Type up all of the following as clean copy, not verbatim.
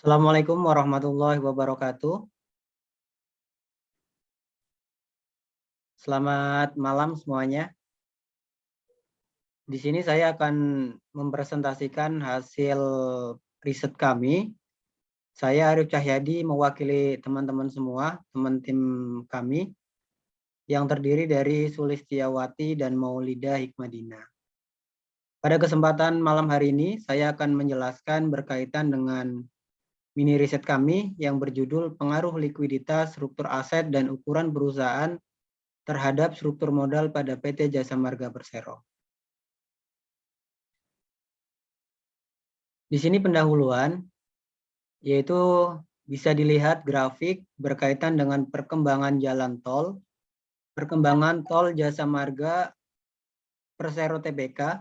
Assalamualaikum warahmatullahi wabarakatuh. Selamat malam semuanya. Di sini saya akan mempresentasikan hasil riset kami. Saya Arif Cahyadi mewakili teman-teman semua, teman tim kami yang terdiri dari Sulistiawati dan Maulida Hikmadina. Pada kesempatan malam hari ini, saya akan menjelaskan berkaitan dengan mini riset kami yang berjudul Pengaruh Likuiditas, Struktur Aset, dan Ukuran Perusahaan terhadap struktur modal pada PT Jasa Marga Persero. Di sini pendahuluan, yaitu bisa dilihat grafik berkaitan dengan perkembangan jalan tol, perkembangan tol Jasa Marga Persero Tbk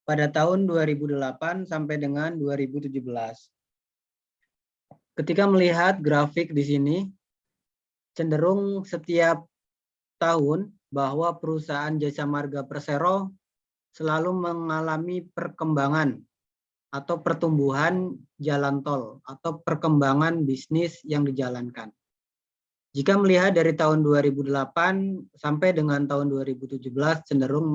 pada tahun 2008 sampai dengan 2017. Ketika melihat grafik di sini, cenderung setiap tahun bahwa perusahaan Jasa Marga Persero selalu mengalami perkembangan atau pertumbuhan jalan tol atau perkembangan bisnis yang dijalankan. Jika melihat dari tahun 2008 sampai dengan tahun 2017 cenderung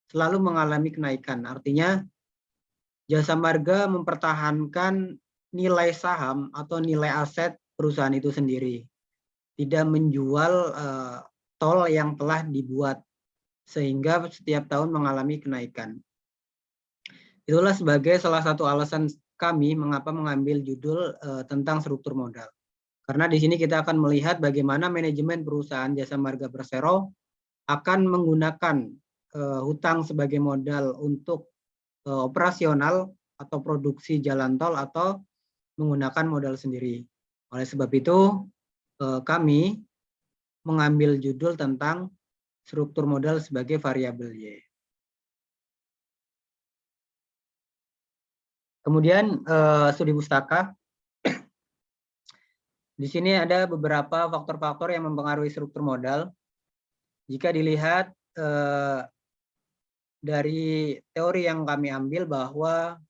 selalu mengalami kenaikan. Artinya Jasa Marga mempertahankan nilai saham atau nilai aset perusahaan itu sendiri. Tidak menjual tol yang telah dibuat sehingga setiap tahun mengalami kenaikan. Itulah sebagai salah satu alasan kami mengapa mengambil judul tentang struktur modal. Karena di sini kita akan melihat bagaimana manajemen perusahaan Jasa Marga Persero akan menggunakan hutang sebagai modal untuk operasional atau produksi jalan tol atau menggunakan modal sendiri. Oleh sebab itu kami mengambil judul tentang struktur modal sebagai variabel Y. Kemudian studi pustaka. Di sini ada beberapa faktor-faktor yang mempengaruhi struktur modal. Jika dilihat dari teori yang kami ambil bahwa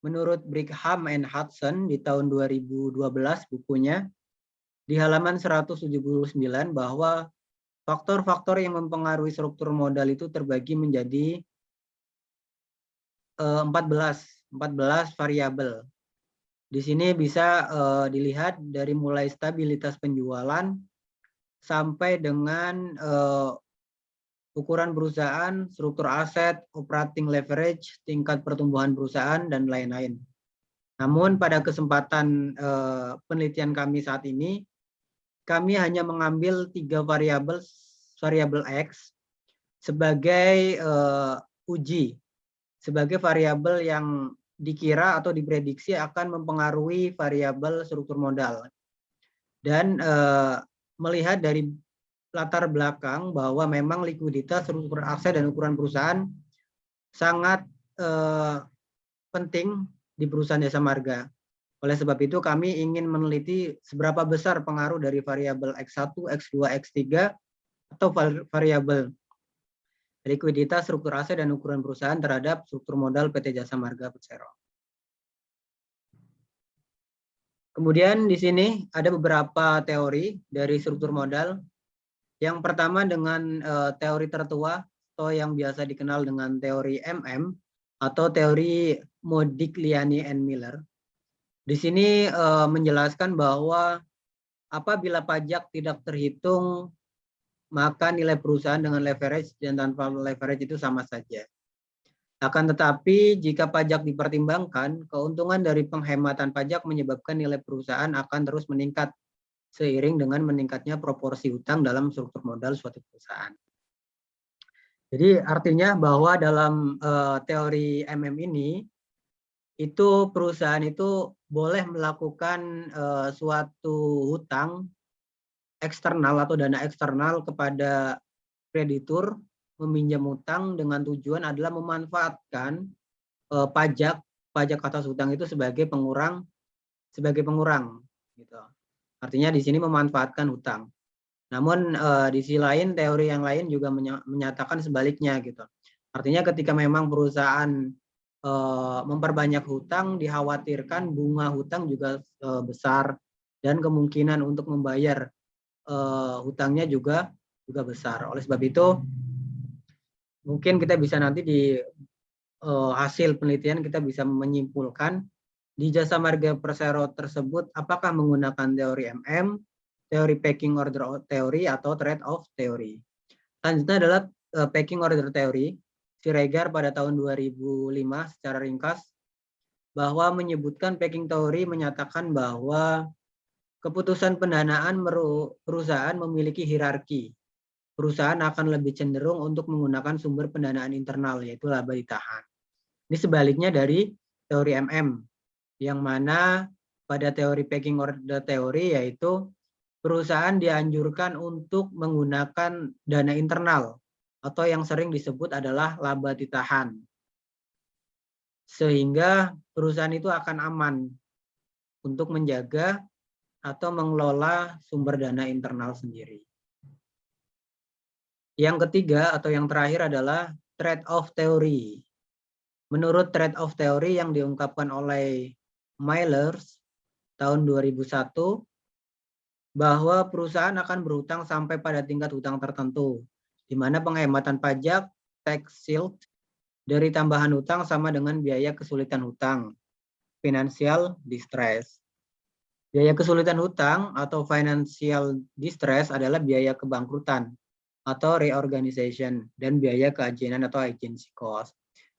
menurut Brigham and Hudson di tahun 2012 bukunya, di halaman 179 bahwa faktor-faktor yang mempengaruhi struktur modal itu terbagi menjadi 14 variabel. Di sini bisa dilihat dari mulai stabilitas penjualan sampai dengan ukuran perusahaan, struktur aset, operating leverage, tingkat pertumbuhan perusahaan, dan lain-lain. Namun pada kesempatan penelitian kami saat ini, kami hanya mengambil 3 variabel X sebagai uji, sebagai variabel yang dikira atau diprediksi akan mempengaruhi variabel struktur modal. Dan melihat dari latar belakang bahwa memang likuiditas, struktur aset, dan ukuran perusahaan sangat penting di perusahaan Jasa Marga. Oleh sebab itu kami ingin meneliti seberapa besar pengaruh dari variabel X1, X2, X3 atau variabel likuiditas, struktur aset, dan ukuran perusahaan terhadap struktur modal PT Jasa Marga Persero. Kemudian di sini ada beberapa teori dari struktur modal. Yang pertama dengan teori tertua atau yang biasa dikenal dengan teori MM atau teori Modigliani and Miller. Di sini menjelaskan bahwa apabila pajak tidak terhitung, maka nilai perusahaan dengan leverage dan tanpa leverage itu sama saja. Akan tetapi jika pajak dipertimbangkan, keuntungan dari penghematan pajak menyebabkan nilai perusahaan akan terus meningkat seiring dengan meningkatnya proporsi hutang dalam struktur modal suatu perusahaan. Jadi artinya bahwa dalam teori MM ini, itu perusahaan itu boleh melakukan suatu hutang eksternal atau dana eksternal kepada kreditur, meminjam hutang dengan tujuan adalah memanfaatkan pajak atas hutang itu sebagai pengurang gitu. Artinya di sini memanfaatkan hutang. Namun di sisi lain teori yang lain juga menyatakan sebaliknya gitu. Artinya ketika memang perusahaan memperbanyak hutang, dikhawatirkan bunga hutang juga besar dan kemungkinan untuk membayar hutangnya juga besar. Oleh sebab itu, mungkin kita bisa nanti di hasil penelitian kita bisa menyimpulkan di jasa marga Persero tersebut apakah menggunakan teori MM, teori pecking order teori atau trade off teori. Selanjutnya adalah pecking order teori. Siregar pada tahun 2005 secara ringkas bahwa menyebutkan pecking teori menyatakan bahwa keputusan pendanaan perusahaan memiliki hierarki. Perusahaan akan lebih cenderung untuk menggunakan sumber pendanaan internal, yaitu laba ditahan. Ini sebaliknya dari teori MM, yang mana pada teori pecking order teori yaitu perusahaan dianjurkan untuk menggunakan dana internal atau yang sering disebut adalah laba ditahan. Sehingga perusahaan itu akan aman untuk menjaga atau mengelola sumber dana internal sendiri. Yang ketiga atau yang terakhir adalah trade-off teori. Menurut trade-off teori yang diungkapkan oleh Mailers tahun 2001, bahwa perusahaan akan berhutang sampai pada tingkat hutang tertentu, di mana penghematan pajak, tax shield, dari tambahan hutang sama dengan biaya kesulitan hutang, financial distress. Biaya kesulitan hutang atau financial distress adalah biaya kebangkrutan atau reorganization dan biaya keajenan atau agency cost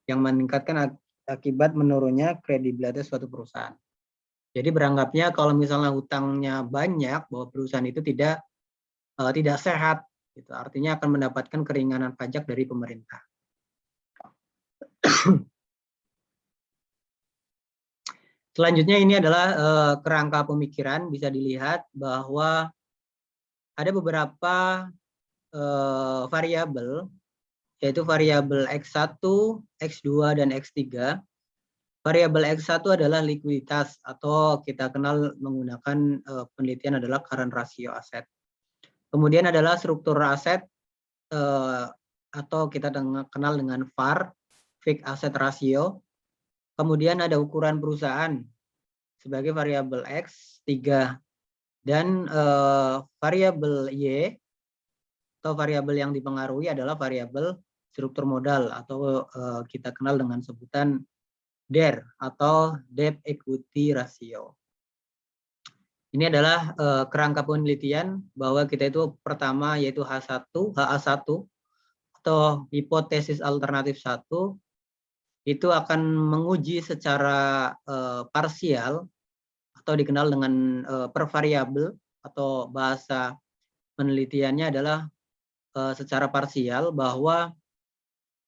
yang meningkatkan akibat menurunnya kredibilitas suatu perusahaan. Jadi beranggapnya kalau misalnya hutangnya banyak, bahwa perusahaan itu tidak sehat, gitu. Artinya akan mendapatkan keringanan pajak dari pemerintah. Selanjutnya ini adalah kerangka pemikiran, bisa dilihat bahwa ada beberapa variabel, yaitu variabel X1, X2, dan X3. Variabel X1 adalah likuiditas atau kita kenal menggunakan penelitian adalah current ratio aset. Kemudian adalah struktur aset atau kita kenal dengan VAR, fixed asset ratio. Kemudian ada ukuran perusahaan sebagai variabel X3 dan variabel Y atau variabel yang dipengaruhi adalah variabel struktur modal atau kita kenal dengan sebutan DER atau Debt Equity Ratio. Ini adalah kerangka penelitian bahwa kita itu pertama yaitu HA1 atau hipotesis alternatif 1 itu akan menguji secara parsial atau dikenal dengan per variabel atau bahasa penelitiannya adalah secara parsial bahwa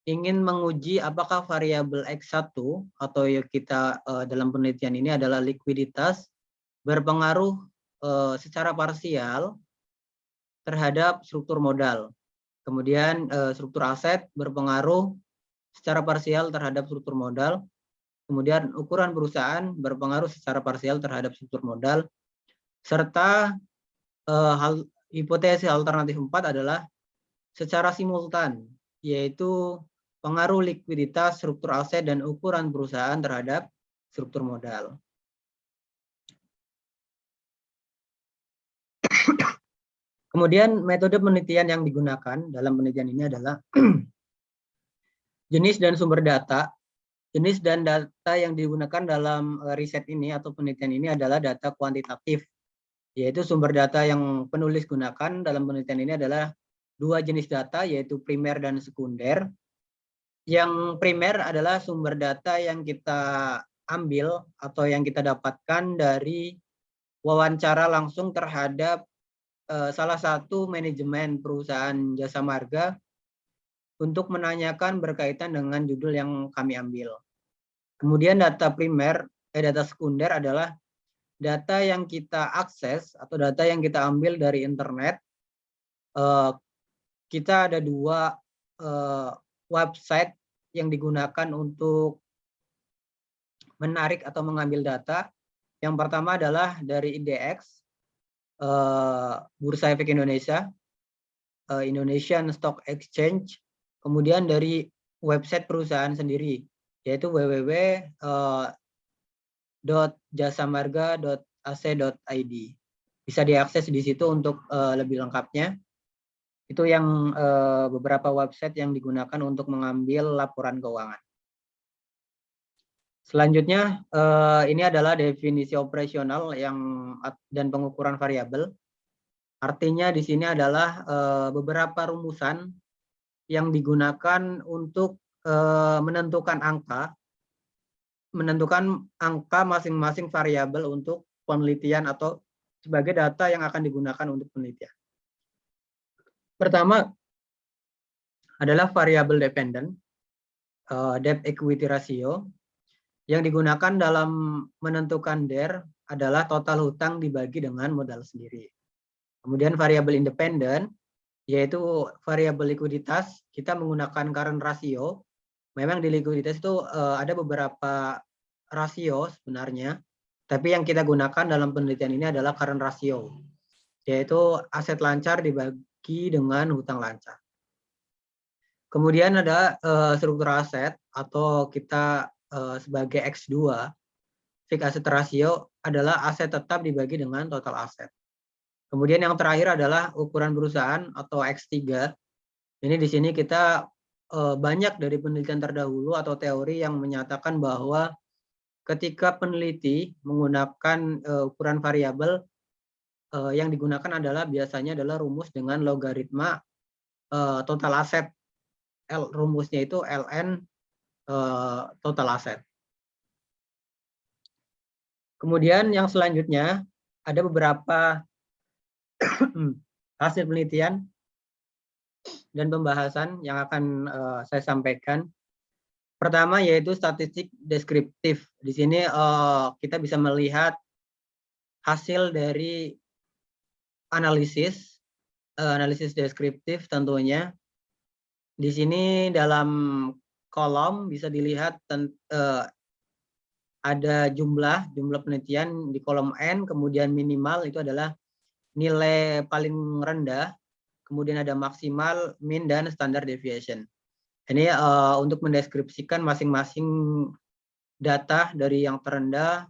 ingin menguji apakah variabel X1 atau kita dalam penelitian ini adalah likuiditas berpengaruh secara parsial terhadap struktur modal. Kemudian struktur aset berpengaruh secara parsial terhadap struktur modal. Kemudian ukuran perusahaan berpengaruh secara parsial terhadap struktur modal. Serta hipotesis alternatif 4 adalah secara simultan, yaitu pengaruh likuiditas, struktur aset, dan ukuran perusahaan terhadap struktur modal. Kemudian metode penelitian yang digunakan dalam penelitian ini adalah jenis dan sumber data. Jenis dan data yang digunakan dalam riset ini atau penelitian ini adalah data kuantitatif, yaitu sumber data yang penulis gunakan dalam penelitian ini adalah dua jenis data, yaitu primer dan sekunder. Yang primer adalah sumber data yang kita ambil atau yang kita dapatkan dari wawancara langsung terhadap salah satu manajemen perusahaan jasa marga untuk menanyakan berkaitan dengan judul yang kami ambil. Kemudian data primer, data sekunder adalah data yang kita akses atau data yang kita ambil dari internet. Kita ada dua website yang digunakan untuk menarik atau mengambil data. Yang pertama adalah dari IDX, Bursa Efek Indonesia, Indonesian Stock Exchange, kemudian dari website perusahaan sendiri, yaitu www.jasamarga.ac.id. Bisa diakses di situ untuk lebih lengkapnya. Itu yang beberapa website yang digunakan untuk mengambil laporan keuangan. Selanjutnya, ini adalah definisi operasional dan pengukuran variabel. Artinya di sini adalah beberapa rumusan yang digunakan untuk menentukan angka masing-masing variabel untuk penelitian atau sebagai data yang akan digunakan untuk penelitian. Pertama adalah variabel dependent, debt equity ratio. Yang digunakan dalam menentukan DER adalah total hutang dibagi dengan modal sendiri. Kemudian variabel independen, yaitu variabel likuiditas, kita menggunakan current ratio. Memang di likuiditas itu ada beberapa rasio sebenarnya, tapi yang kita gunakan dalam penelitian ini adalah current ratio, yaitu aset lancar dibagi dengan hutang lancar. Kemudian ada struktur aset atau kita sebagai X2, fixed asset ratio adalah aset tetap dibagi dengan total aset. Kemudian yang terakhir adalah ukuran perusahaan atau X3. Ini di sini kita banyak dari penelitian terdahulu atau teori yang menyatakan bahwa ketika peneliti menggunakan ukuran variabel, yang digunakan adalah biasanya adalah rumus dengan logaritma total aset. Rumusnya itu ln total aset. Kemudian yang selanjutnya ada beberapa hasil penelitian dan pembahasan yang akan saya sampaikan. Pertama yaitu statistik deskriptif. Di sini kita bisa melihat hasil dari analisis deskriptif tentunya. Di sini dalam kolom bisa dilihat ada jumlah penelitian di kolom N, kemudian minimal itu adalah nilai paling rendah, kemudian ada maksimal, min, dan standard deviation. Ini untuk mendeskripsikan masing-masing data dari yang terendah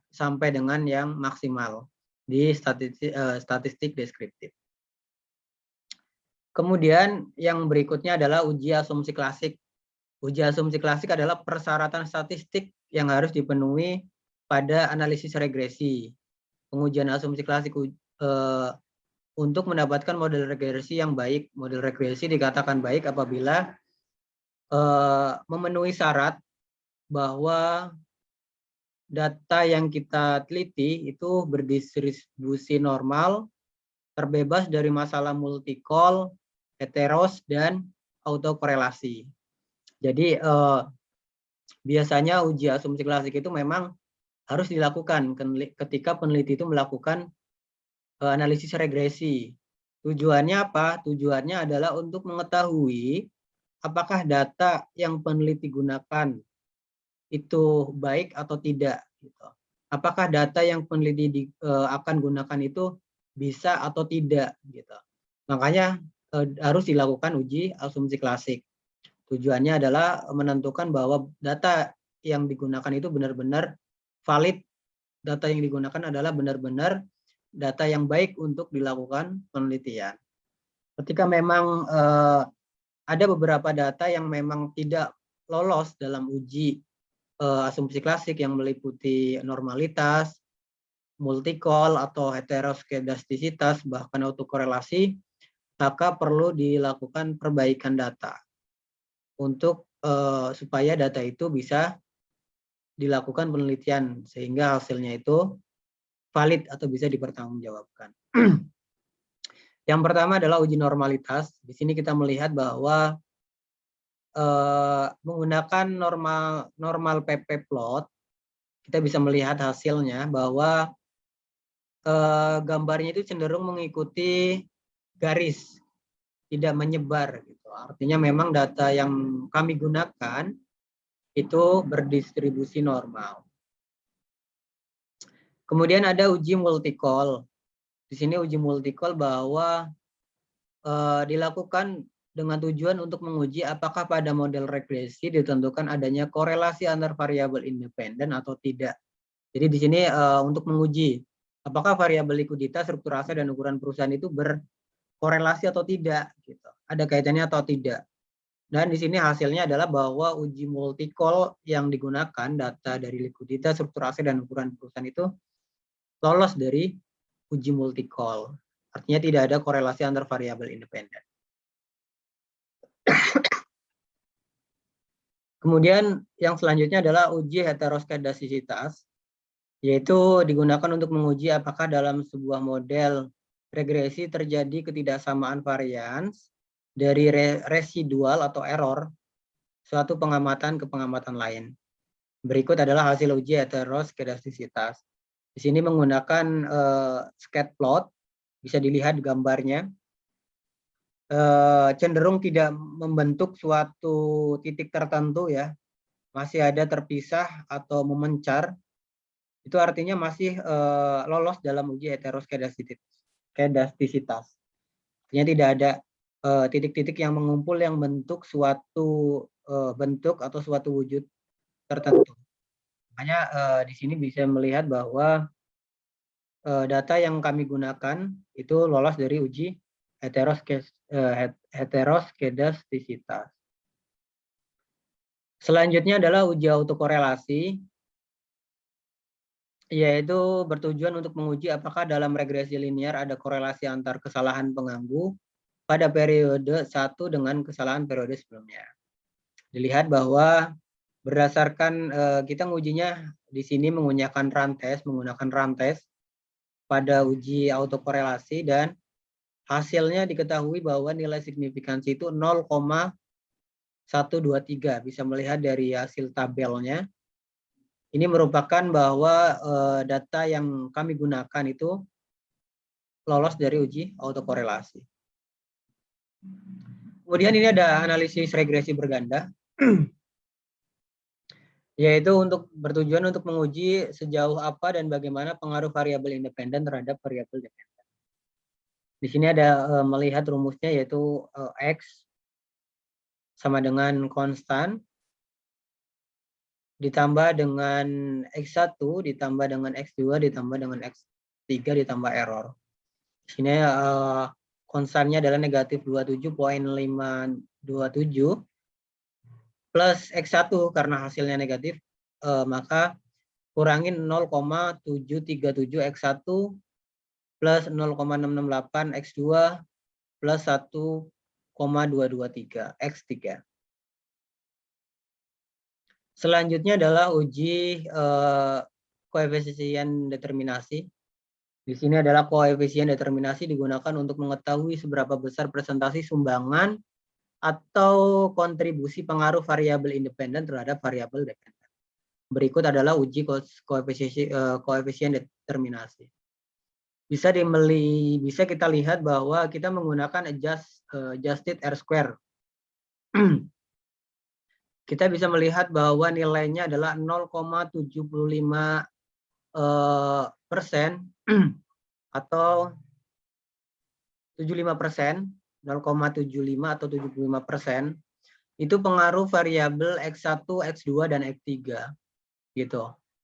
sampai dengan yang maksimal di statistik deskriptif. Kemudian yang berikutnya adalah uji asumsi klasik. Uji asumsi klasik adalah persyaratan statistik yang harus dipenuhi pada analisis regresi. Pengujian asumsi klasik untuk mendapatkan model regresi yang baik. Model regresi dikatakan baik apabila memenuhi syarat bahwa data yang kita teliti itu berdistribusi normal, terbebas dari masalah multi-call, heteros, dan autokorelasi. Jadi biasanya uji asumsi klasik itu memang harus dilakukan ketika peneliti itu melakukan analisis regresi. Tujuannya apa? Tujuannya adalah untuk mengetahui apakah data yang peneliti gunakan itu baik atau tidak. Gitu. Apakah data yang peneliti akan gunakan itu bisa atau tidak. Gitu. Makanya harus dilakukan uji asumsi klasik. Tujuannya adalah menentukan bahwa data yang digunakan itu benar-benar valid. Data yang digunakan adalah benar-benar data yang baik untuk dilakukan penelitian. Ketika memang ada beberapa data yang memang tidak lolos dalam uji asumsi klasik yang meliputi normalitas, multi-call atau heteroskedastisitas, bahkan autokorelasi, maka perlu dilakukan perbaikan data untuk supaya data itu bisa dilakukan penelitian sehingga hasilnya itu valid atau bisa dipertanggungjawabkan. Yang pertama adalah uji normalitas. Di sini kita melihat bahwa menggunakan normal PP plot, kita bisa melihat hasilnya bahwa gambarnya itu cenderung mengikuti garis, tidak menyebar. Gitu. Artinya memang data yang kami gunakan itu berdistribusi normal. Kemudian ada uji multi-call. Di sini uji multi-call bahwa dilakukan dengan tujuan untuk menguji apakah pada model regresi ditentukan adanya korelasi antar variabel independen atau tidak. Jadi di sini untuk menguji apakah variabel likuiditas, struktur aset, dan ukuran perusahaan itu berkorelasi atau tidak, gitu. Ada kaitannya atau tidak. Dan di sini hasilnya adalah bahwa uji multi-call yang digunakan data dari likuiditas, struktur aset, dan ukuran perusahaan itu lolos dari uji multi-call. Artinya tidak ada korelasi antar variabel independen. Kemudian yang selanjutnya adalah uji heteroskedastisitas, yaitu digunakan untuk menguji apakah dalam sebuah model regresi terjadi ketidaksamaan varians dari residual atau error suatu pengamatan ke pengamatan lain. Berikut adalah hasil uji heteroskedastisitas. Di sini menggunakan scatter plot, bisa dilihat gambarnya. Cenderung tidak membentuk suatu titik tertentu ya, masih ada terpisah atau memencar, itu artinya masih lolos dalam uji heteroskedastisitas. Artinya tidak ada titik-titik yang mengumpul yang bentuk suatu bentuk atau suatu wujud tertentu. Makanya di sini bisa melihat bahwa data yang kami gunakan itu lolos dari uji heteroskedastisitas. Selanjutnya adalah uji autokorelasi, yaitu bertujuan untuk menguji apakah dalam regresi linear ada korelasi antar kesalahan pengganggu pada periode 1 dengan kesalahan periode sebelumnya. Dilihat bahwa berdasarkan kita ngujinya di sini menggunakan rantes pada uji autokorelasi, dan hasilnya diketahui bahwa nilai signifikansi itu 0,123. Bisa melihat dari hasil tabelnya. Ini merupakan bahwa data yang kami gunakan itu lolos dari uji autokorelasi. Kemudian ini ada analisis regresi berganda, yaitu bertujuan untuk menguji sejauh apa dan bagaimana pengaruh variabel independen terhadap variabel dependen. Di sini ada melihat rumusnya, yaitu X sama dengan konstan ditambah dengan X1 ditambah dengan X2 ditambah dengan X3 ditambah error. Di sini konstannya adalah negatif 27,527 plus X1 karena hasilnya negatif, maka kurangin 0,737 X1 plus 0,668 X2 plus 1,223 X3. Selanjutnya adalah uji koefisien determinasi. Di sini adalah koefisien determinasi digunakan untuk mengetahui seberapa besar presentasi sumbangan atau kontribusi pengaruh variabel independen terhadap variabel dependen. Berikut adalah uji koefisien determinasi. Bisa kita lihat bahwa kita menggunakan adjusted R-square. Kita bisa melihat bahwa nilainya adalah 0,75% atau 75%, 0,75 atau 75%, itu pengaruh variabel X1, X2, dan X3. Gitu.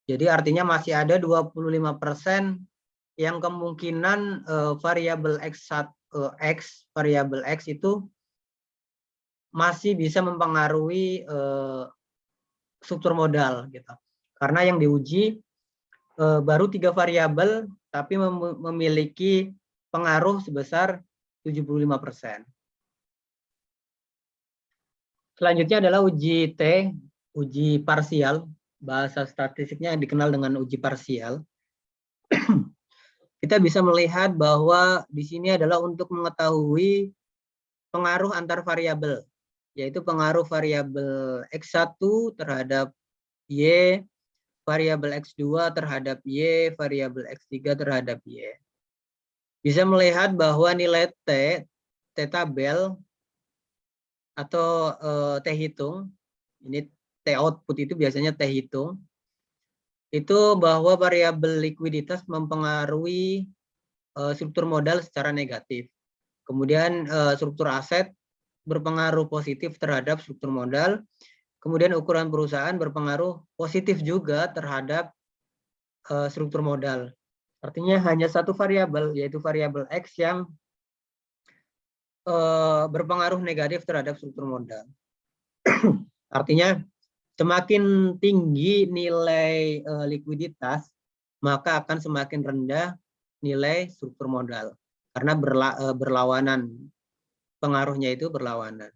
Jadi artinya masih ada 25% yang kemungkinan variabel variabel X itu masih bisa mempengaruhi struktur modal, gitu. Karena yang diuji baru 3 variabel, tapi memiliki pengaruh sebesar 75%. Selanjutnya adalah uji T, uji parsial. Bahasa statistiknya yang dikenal dengan uji parsial. Kita bisa melihat bahwa di sini adalah untuk mengetahui pengaruh antar variabel, yaitu pengaruh variabel X1 terhadap Y, variabel X2 terhadap Y, variabel X3 terhadap Y. Bisa melihat bahwa nilai T tabel atau T hitung, ini T output itu biasanya T hitung, itu bahwa variabel likuiditas mempengaruhi struktur modal secara negatif. Kemudian struktur aset berpengaruh positif terhadap struktur modal. Kemudian ukuran perusahaan berpengaruh positif juga terhadap struktur modal. Artinya hanya satu variabel, yaitu variabel X yang berpengaruh negatif terhadap struktur modal. Artinya semakin tinggi nilai likuiditas, maka akan semakin rendah nilai struktur modal. Karena berlawanan, pengaruhnya itu berlawanan.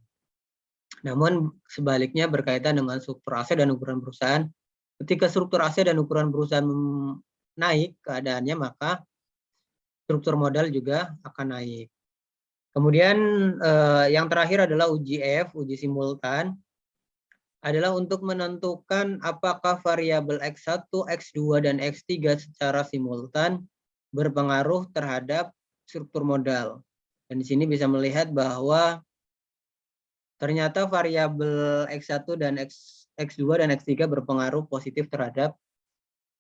Namun sebaliknya berkaitan dengan struktur aset dan ukuran perusahaan. Ketika struktur aset dan ukuran perusahaan naik keadaannya, maka struktur modal juga akan naik. Kemudian yang terakhir adalah uji F, uji simultan, adalah untuk menentukan apakah variabel X1, X2, dan X3 secara simultan berpengaruh terhadap struktur modal. Dan di sini bisa melihat bahwa ternyata variabel X1 dan X2 dan X3 berpengaruh positif terhadap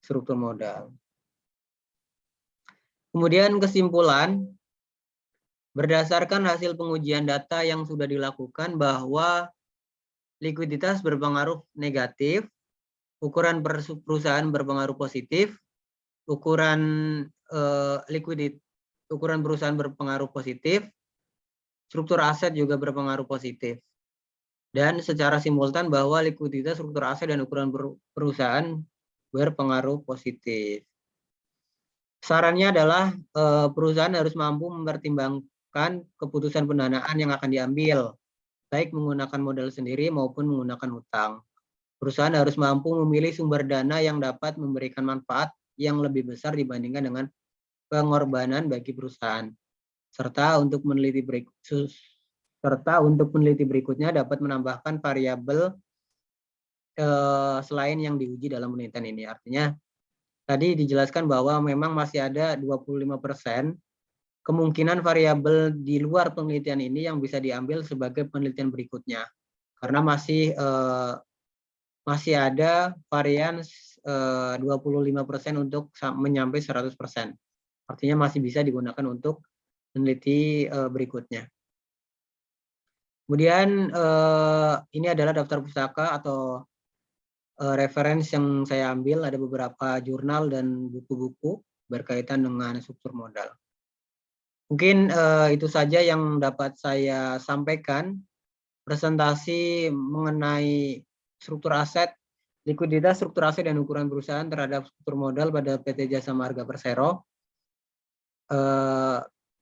struktur modal. Kemudian kesimpulan, berdasarkan hasil pengujian data yang sudah dilakukan bahwa likuiditas berpengaruh negatif, ukuran perusahaan berpengaruh positif, ukuran ukuran perusahaan berpengaruh positif, struktur aset juga berpengaruh positif. Dan secara simultan bahwa likuiditas, struktur aset, dan ukuran perusahaan berpengaruh positif. Sarannya adalah perusahaan harus mampu mempertimbangkan keputusan pendanaan yang akan diambil, baik menggunakan modal sendiri maupun menggunakan utang. Perusahaan harus mampu memilih sumber dana yang dapat memberikan manfaat yang lebih besar dibandingkan dengan pengorbanan bagi perusahaan. Serta untuk meneliti berikutnya dapat menambahkan variabel selain yang diuji dalam penelitian ini. Artinya tadi dijelaskan bahwa memang masih ada 25% kemungkinan variabel di luar penelitian ini yang bisa diambil sebagai penelitian berikutnya. Karena masih ada varian 25% untuk menyampai 100%. Artinya masih bisa digunakan untuk peneliti berikutnya. Kemudian ini adalah daftar pustaka atau referensi yang saya ambil. Ada beberapa jurnal dan buku-buku berkaitan dengan struktur modal. Mungkin itu saja yang dapat saya sampaikan. Presentasi mengenai struktur aset, likuiditas, struktur aset, dan ukuran perusahaan terhadap struktur modal pada PT Jasa Marga Persero.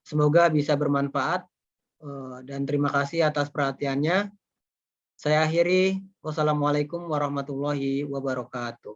Semoga bisa bermanfaat dan terima kasih atas perhatiannya. Saya akhiri. Wassalamualaikum warahmatullahi wabarakatuh.